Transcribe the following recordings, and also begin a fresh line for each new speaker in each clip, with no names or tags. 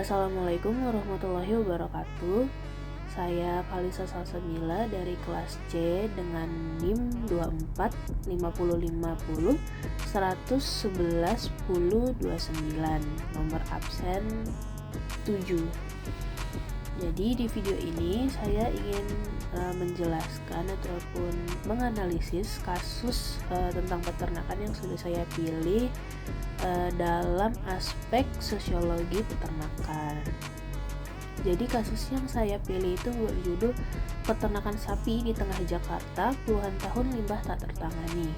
Assalamualaikum warahmatullahi wabarakatuh. Saya Kalisa Salsabila dari kelas C dengan NIM 245050 111 10 29, nomor absen 7. Jadi di video ini saya ingin menjelaskan ataupun menganalisis kasus tentang peternakan yang sudah saya pilih dalam aspek sosiologi peternakan. Jadi kasus yang saya pilih itu berjudul Peternakan Sapi di Tengah Jakarta, Puluhan Tahun Limbah Tak Tertangani.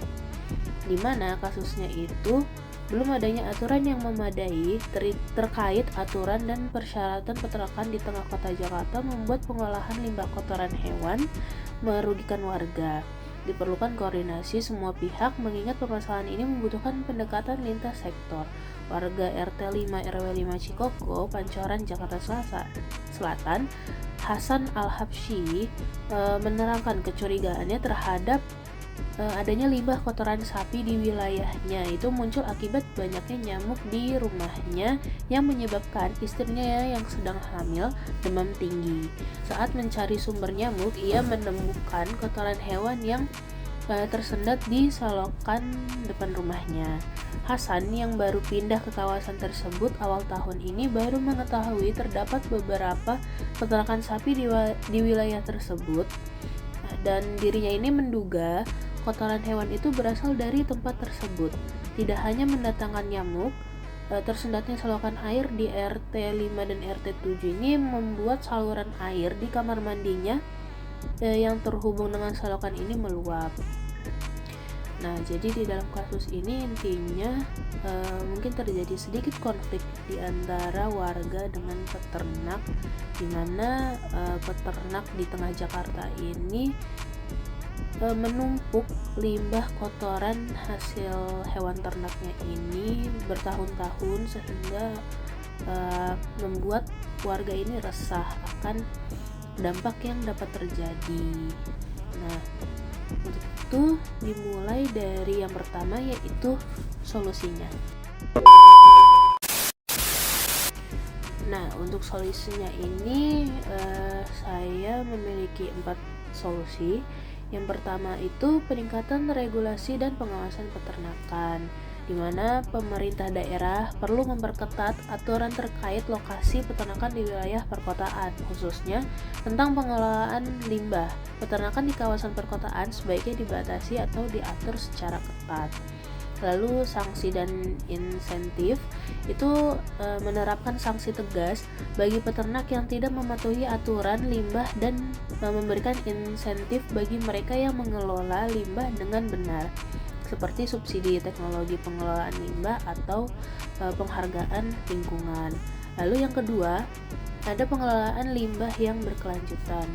Di mana kasusnya itu belum adanya aturan yang memadai terkait aturan dan persyaratan peternakan di tengah kota Jakarta membuat pengolahan limbah kotoran hewan merugikan warga. Diperlukan koordinasi semua pihak mengingat permasalahan ini membutuhkan pendekatan lintas sektor. Warga RT 5 RW 5 Cikoko, Pancoran, Jakarta Selatan, Hasan Al-Habsyi menerangkan kecurigaannya terhadap adanya limbah kotoran sapi di wilayahnya itu muncul akibat banyaknya nyamuk di rumahnya yang menyebabkan istrinya yang sedang hamil demam tinggi. Saat mencari sumber nyamuk, ia menemukan kotoran hewan yang tersendat di selokan depan rumahnya. Hasan yang baru pindah ke kawasan tersebut awal tahun ini baru mengetahui terdapat beberapa peternakan sapi di wilayah tersebut, dan dirinya ini menduga kotoran hewan itu berasal dari tempat tersebut. Tidak hanya mendatangkan nyamuk, tersendatnya selokan air di RT 5 dan RT 7 ini membuat saluran air di kamar mandinya yang terhubung dengan selokan ini meluap. Nah, jadi di dalam kasus ini intinya mungkin terjadi sedikit konflik di antara warga dengan peternak, di mana peternak di tengah Jakarta ini menumpuk limbah kotoran hasil hewan ternaknya ini bertahun-tahun sehingga membuat warga ini resah akan dampak yang dapat terjadi. Nah, untuk itu dimulai dari yang pertama, yaitu solusinya. Nah, untuk solusinya ini saya memiliki 4 solusi. Yang pertama itu peningkatan regulasi dan pengawasan peternakan, di mana pemerintah daerah perlu memperketat aturan terkait lokasi peternakan di wilayah perkotaan, khususnya tentang pengelolaan limbah. Peternakan di kawasan perkotaan sebaiknya dibatasi atau diatur secara ketat. Lalu sanksi dan insentif itu menerapkan sanksi tegas bagi peternak yang tidak mematuhi aturan limbah dan memberikan insentif bagi mereka yang mengelola limbah dengan benar, seperti subsidi teknologi pengelolaan limbah atau penghargaan lingkungan. Lalu yang kedua, ada pengelolaan limbah yang berkelanjutan.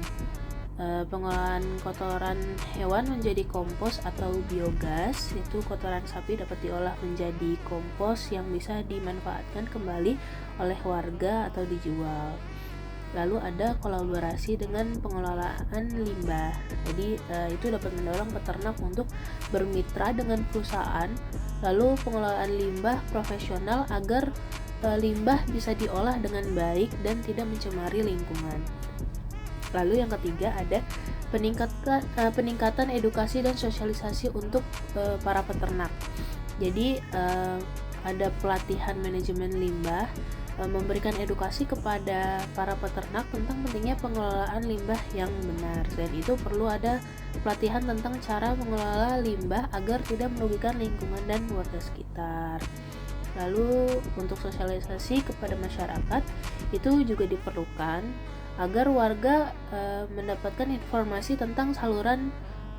Pengolahan kotoran hewan menjadi kompos atau biogas, itu kotoran sapi dapat diolah menjadi kompos yang bisa dimanfaatkan kembali oleh warga atau dijual. Lalu ada kolaborasi dengan pengelolaan limbah. Jadi itu dapat mendorong peternak untuk bermitra dengan perusahaan lalu pengelolaan limbah profesional agar limbah bisa diolah dengan baik dan tidak mencemari lingkungan. Lalu yang ketiga ada peningkatan edukasi dan sosialisasi untuk para peternak. Jadi ada pelatihan manajemen limbah, memberikan edukasi kepada para peternak tentang pentingnya pengelolaan limbah yang benar. Selain itu perlu ada pelatihan tentang cara mengelola limbah agar tidak merugikan lingkungan dan warga sekitar. Lalu untuk sosialisasi kepada masyarakat itu juga diperlukan agar warga mendapatkan informasi tentang saluran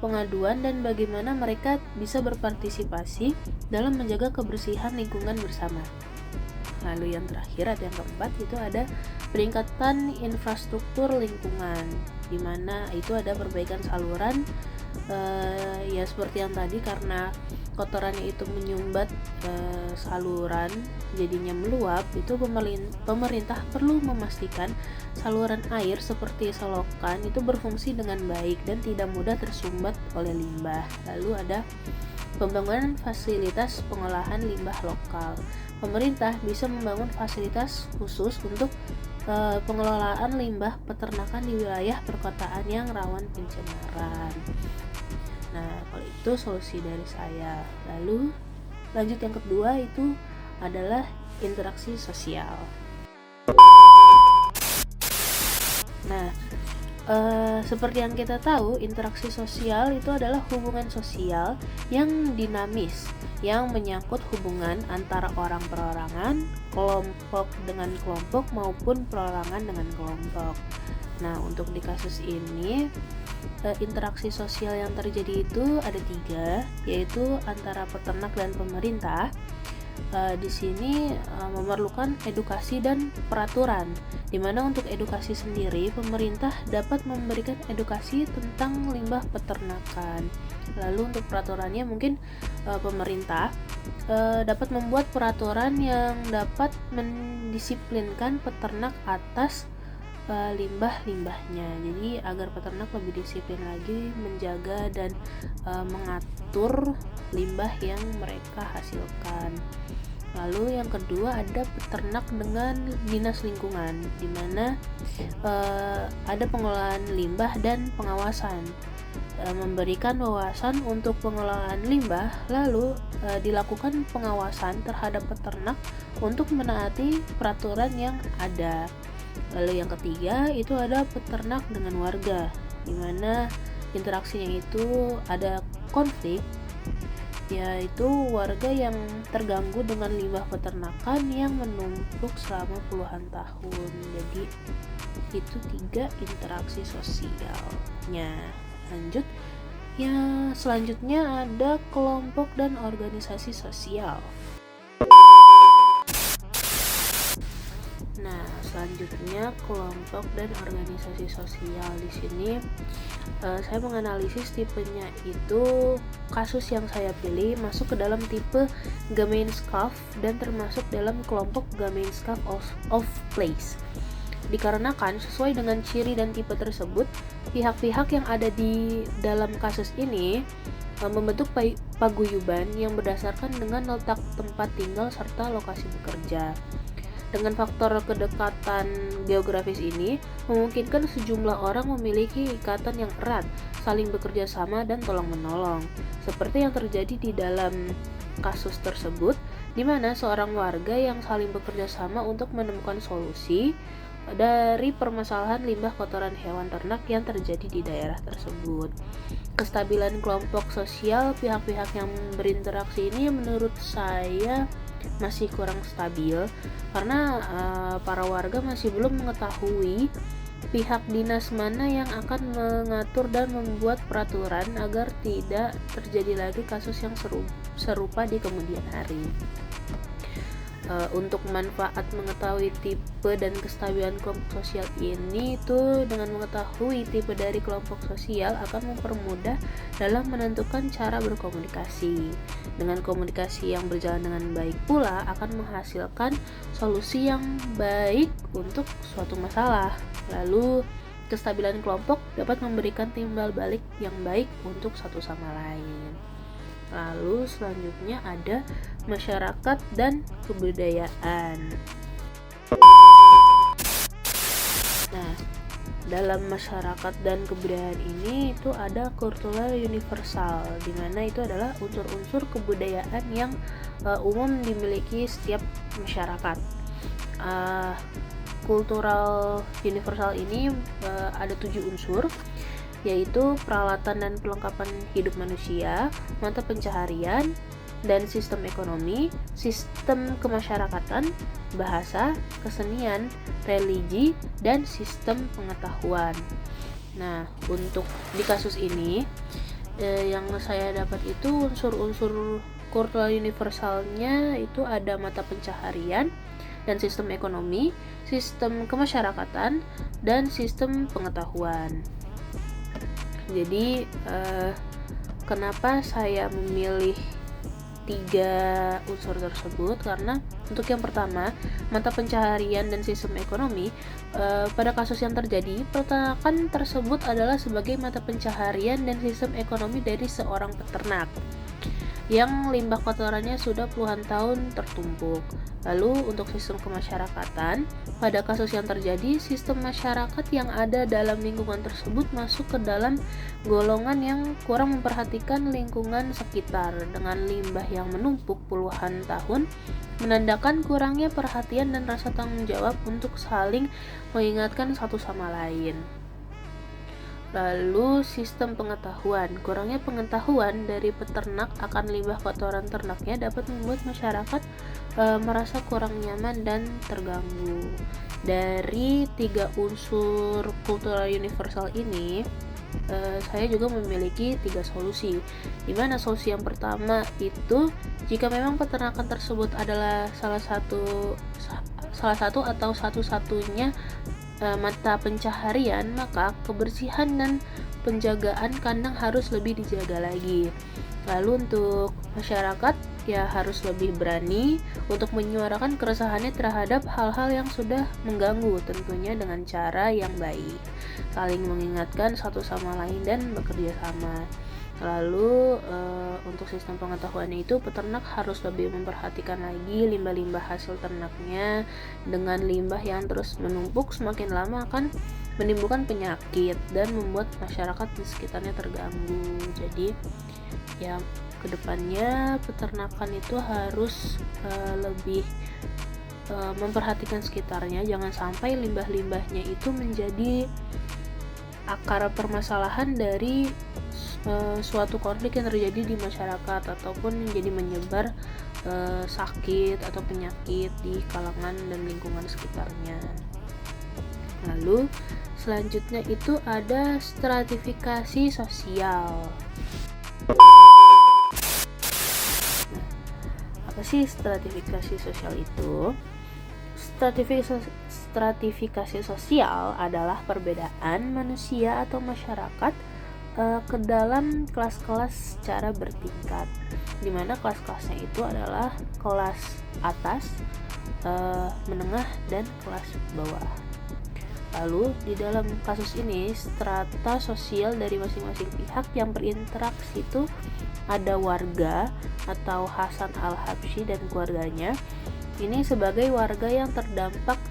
pengaduan dan bagaimana mereka bisa berpartisipasi dalam menjaga kebersihan lingkungan bersama. Lalu yang terakhir, ada yang keempat, itu ada peningkatan infrastruktur lingkungan, di mana itu ada perbaikan saluran, ya seperti yang tadi, karena kotorannya itu menyumbat saluran jadinya meluap, itu pemerintah perlu memastikan saluran air seperti selokan itu berfungsi dengan baik dan tidak mudah tersumbat oleh limbah. Lalu ada pembangunan fasilitas pengolahan limbah lokal. Pemerintah bisa membangun fasilitas khusus untuk pengelolaan limbah peternakan di wilayah perkotaan yang rawan pencemaran. Nah, kalau itu solusi dari saya. Lalu lanjut yang kedua itu adalah interaksi sosial. Nah, seperti yang kita tahu, interaksi sosial itu adalah hubungan sosial yang dinamis, yang menyangkut hubungan antara orang perorangan, kelompok dengan kelompok maupun perorangan dengan kelompok. Nah, untuk di kasus ini, interaksi sosial yang terjadi itu ada 3, yaitu antara peternak dan pemerintah. Di sini memerlukan edukasi dan peraturan, di mana untuk edukasi sendiri pemerintah dapat memberikan edukasi tentang limbah peternakan. Lalu untuk peraturannya mungkin pemerintah dapat membuat peraturan yang dapat mendisiplinkan peternak atas limbah-limbahnya. Jadi agar peternak lebih disiplin lagi menjaga dan mengatur limbah yang mereka hasilkan. Lalu yang kedua ada peternak dengan dinas lingkungan, di mana ada pengelolaan limbah dan pengawasan, memberikan wawasan untuk pengelolaan limbah, lalu dilakukan pengawasan terhadap peternak untuk menaati peraturan yang ada. Lalu yang ketiga itu ada peternak dengan warga, di mana interaksinya itu ada konflik, yaitu warga yang terganggu dengan limbah peternakan yang menumpuk selama puluhan tahun. Jadi itu 3 interaksi sosialnya. Lanjut, ya selanjutnya ada kelompok dan organisasi sosial. Nah, selanjutnya kelompok dan organisasi sosial. Di sini saya menganalisis tipenya itu, kasus yang saya pilih masuk ke dalam tipe Gemeinschaft dan termasuk dalam kelompok Gemeinschaft of Place. Dikarenakan sesuai dengan ciri dan tipe tersebut, pihak-pihak yang ada di dalam kasus ini membentuk paguyuban yang berdasarkan dengan letak tempat tinggal serta lokasi bekerja. Dengan faktor kedekatan geografis ini, memungkinkan sejumlah orang memiliki ikatan yang erat, saling bekerja sama dan tolong-menolong. Seperti yang terjadi di dalam kasus tersebut, di mana seorang warga yang saling bekerja sama untuk menemukan solusi dari permasalahan limbah kotoran hewan ternak yang terjadi di daerah tersebut. Kestabilan kelompok sosial pihak-pihak yang berinteraksi ini menurut saya masih kurang stabil, karena para warga masih belum mengetahui pihak dinas mana yang akan mengatur dan membuat peraturan agar tidak terjadi lagi kasus yang serupa di kemudian hari. Untuk manfaat mengetahui tipe dan kestabilan kelompok sosial ini, itu dengan mengetahui tipe dari kelompok sosial akan mempermudah dalam menentukan cara berkomunikasi. Dengan komunikasi yang berjalan dengan baik pula akan menghasilkan solusi yang baik untuk suatu masalah. Lalu kestabilan kelompok dapat memberikan timbal balik yang baik untuk satu sama lain. Lalu selanjutnya ada masyarakat dan kebudayaan. Nah, dalam masyarakat dan kebudayaan ini itu ada kultural universal, di mana itu adalah unsur-unsur kebudayaan yang umum dimiliki setiap masyarakat. Kultural universal ini ada 7 unsur, yaitu peralatan dan perlengkapan hidup manusia, mata pencaharian, dan sistem ekonomi, sistem kemasyarakatan, bahasa, kesenian, religi, dan sistem pengetahuan. Nah, untuk di kasus ini yang saya dapat itu unsur-unsur kultural universalnya itu ada mata pencaharian dan sistem ekonomi, sistem kemasyarakatan, dan sistem pengetahuan. Jadi kenapa saya memilih 3 unsur tersebut? Karena untuk yang pertama, mata pencaharian dan sistem ekonomi, pada kasus yang terjadi, peternakan tersebut adalah sebagai mata pencaharian dan sistem ekonomi dari seorang peternak. yang limbah kotorannya sudah puluhan tahun tertumpuk. Lalu untuk sistem kemasyarakatan, pada kasus yang terjadi, sistem masyarakat yang ada dalam lingkungan tersebut masuk ke dalam golongan yang kurang memperhatikan lingkungan sekitar dengan limbah yang menumpuk puluhan tahun, menandakan kurangnya perhatian dan rasa tanggung jawab untuk saling mengingatkan satu sama lain. Lalu sistem pengetahuan. Kurangnya pengetahuan dari peternak akan limbah kotoran ternaknya dapat membuat masyarakat merasa kurang nyaman dan terganggu. Dari 3 unsur kultural universal ini, saya juga memiliki 3 solusi. Dimana solusi yang pertama itu, jika memang peternakan tersebut adalah salah satu atau satu-satunya mata pencaharian, maka kebersihan dan penjagaan kandang harus lebih dijaga lagi. Lalu untuk masyarakat ya harus lebih berani untuk menyuarakan keresahannya terhadap hal-hal yang sudah mengganggu, tentunya dengan cara yang baik, saling mengingatkan satu sama lain dan bekerja sama. Lalu untuk sistem pengetahuannya itu, peternak harus lebih memperhatikan lagi limbah-limbah hasil ternaknya. Dengan limbah yang terus menumpuk semakin lama akan menimbulkan penyakit dan membuat masyarakat di sekitarnya terganggu. Jadi ya kedepannya peternakan itu harus lebih memperhatikan sekitarnya, jangan sampai limbah-limbahnya itu menjadi akar permasalahan dari suatu konflik yang terjadi di masyarakat ataupun menjadi menyebar sakit atau penyakit di kalangan dan lingkungan sekitarnya. Lalu selanjutnya itu ada stratifikasi sosial. Nah, apa sih stratifikasi sosial itu? Stratifikasi sosial adalah perbedaan manusia atau masyarakat ke dalam kelas-kelas secara bertingkat, dimana kelas-kelasnya itu adalah kelas atas, menengah, dan kelas bawah. Lalu di dalam kasus ini, strata sosial dari masing-masing pihak yang berinteraksi itu ada warga atau Hasan al-Habsyi dan keluarganya. Ini sebagai warga yang terdampak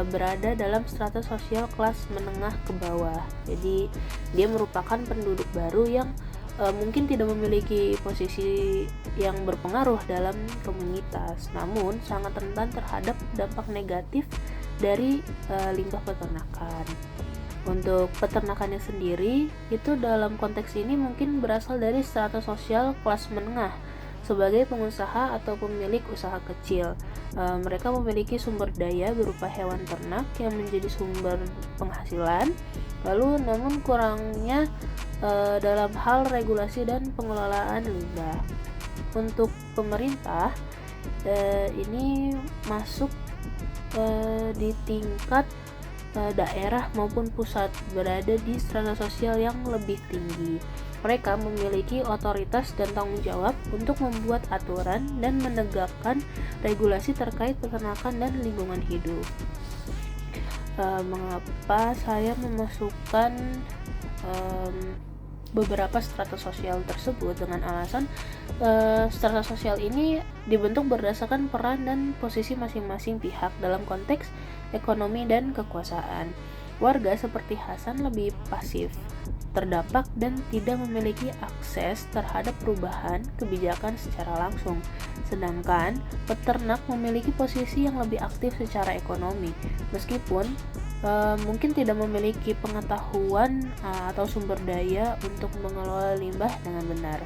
berada dalam strata sosial kelas menengah ke bawah. Jadi dia merupakan penduduk baru yang mungkin tidak memiliki posisi yang berpengaruh dalam komunitas, namun sangat rentan terhadap dampak negatif dari limbah peternakan. Untuk peternakannya sendiri, itu dalam konteks ini mungkin berasal dari strata sosial kelas menengah. Sebagai pengusaha atau pemilik usaha kecil, mereka memiliki sumber daya berupa hewan ternak yang menjadi sumber penghasilan. Lalu namun kurangnya dalam hal regulasi dan pengelolaan limbah. Untuk pemerintah, ini masuk di tingkat daerah maupun pusat, berada di strata sosial yang lebih tinggi. Mereka memiliki otoritas dan tanggung jawab untuk membuat aturan dan menegakkan regulasi terkait peternakan dan lingkungan hidup. Mengapa saya memasukkan beberapa strata sosial tersebut? Dengan alasan strata sosial ini dibentuk berdasarkan peran dan posisi masing-masing pihak dalam konteks ekonomi dan kekuasaan. Warga seperti Hasan lebih pasif, terdampak dan tidak memiliki akses terhadap perubahan kebijakan secara langsung. Sedangkan peternak memiliki posisi yang lebih aktif secara ekonomi, meskipun mungkin tidak memiliki pengetahuan atau sumber daya untuk mengelola limbah dengan benar.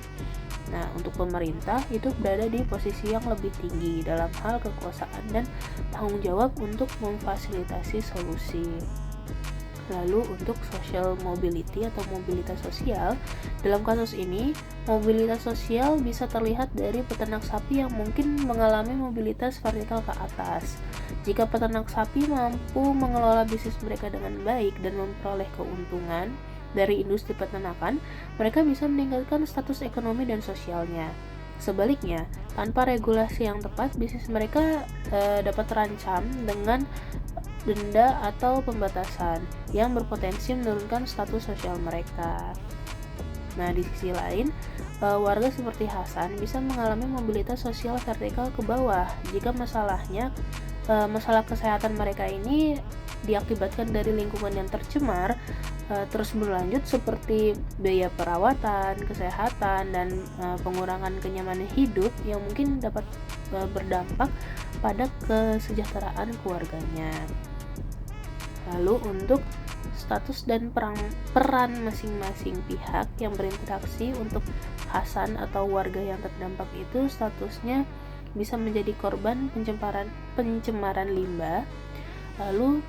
Nah, untuk pemerintah itu berada di posisi yang lebih tinggi dalam hal kekuasaan dan tanggung jawab untuk memfasilitasi solusi. Lalu untuk social mobility atau mobilitas sosial, dalam kasus ini mobilitas sosial bisa terlihat dari peternak sapi yang mungkin mengalami mobilitas vertikal ke atas. Jika peternak sapi mampu mengelola bisnis mereka dengan baik dan memperoleh keuntungan dari industri peternakan, mereka bisa meningkatkan status ekonomi dan sosialnya. Sebaliknya, tanpa regulasi yang tepat, bisnis mereka dapat terancam dengan denda atau pembatasan yang berpotensi menurunkan status sosial mereka. Nah, di sisi lain, warga seperti Hasan bisa mengalami mobilitas sosial vertikal ke bawah jika masalah kesehatan mereka ini diakibatkan dari lingkungan yang tercemar terus berlanjut, seperti biaya perawatan, kesehatan, dan pengurangan kenyamanan hidup yang mungkin dapat berdampak pada kesejahteraan keluarganya. Lalu untuk status dan peran masing-masing pihak yang berinteraksi, untuk Hasan atau warga yang terdampak itu statusnya bisa menjadi korban pencemaran limbah. Lalu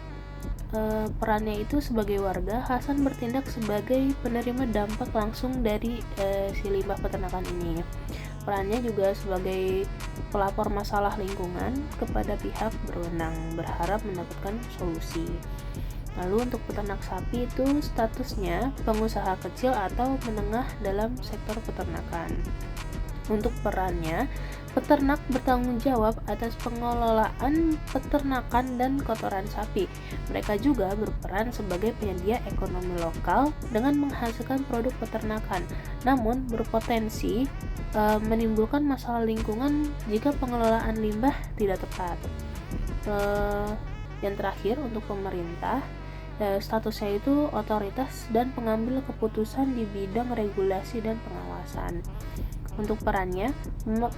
perannya itu sebagai warga, Hasan bertindak sebagai penerima dampak langsung dari si limbah peternakan ini. Perannya juga sebagai pelapor masalah lingkungan kepada pihak berwenang, berharap mendapatkan solusi. Lalu untuk peternak sapi itu statusnya pengusaha kecil atau menengah dalam sektor peternakan. Untuk perannya, peternak bertanggung jawab atas pengelolaan peternakan dan kotoran sapi. Mereka juga berperan sebagai penyedia ekonomi lokal dengan menghasilkan produk peternakan, namun berpotensi menimbulkan masalah lingkungan jika pengelolaan limbah tidak tepat. Yang terakhir untuk pemerintah, statusnya itu otoritas dan pengambil keputusan di bidang regulasi dan pengawasan. Untuk perannya,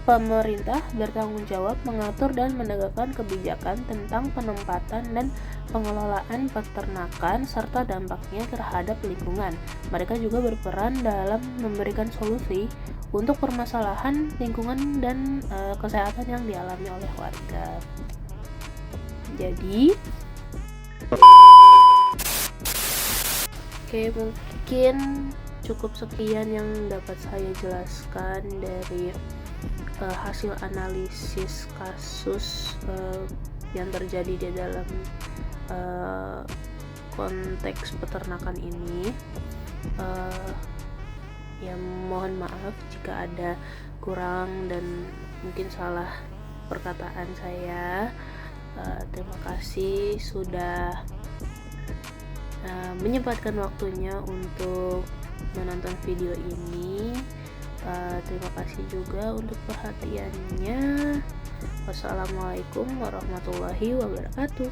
pemerintah bertanggung jawab mengatur dan menegakkan kebijakan tentang penempatan dan pengelolaan peternakan serta dampaknya terhadap lingkungan. Mereka juga berperan dalam memberikan solusi untuk permasalahan lingkungan dan kesehatan yang dialami oleh warga. Jadi, oke, mungkin cukup sekian yang dapat saya jelaskan dari hasil analisis kasus yang terjadi di dalam konteks peternakan ini. Ya, mohon maaf jika ada kurang dan mungkin salah perkataan saya. Terima kasih sudah menyempatkan waktunya untuk menonton video ini. Terima kasih juga untuk perhatiannya. Wassalamualaikum warahmatullahi wabarakatuh.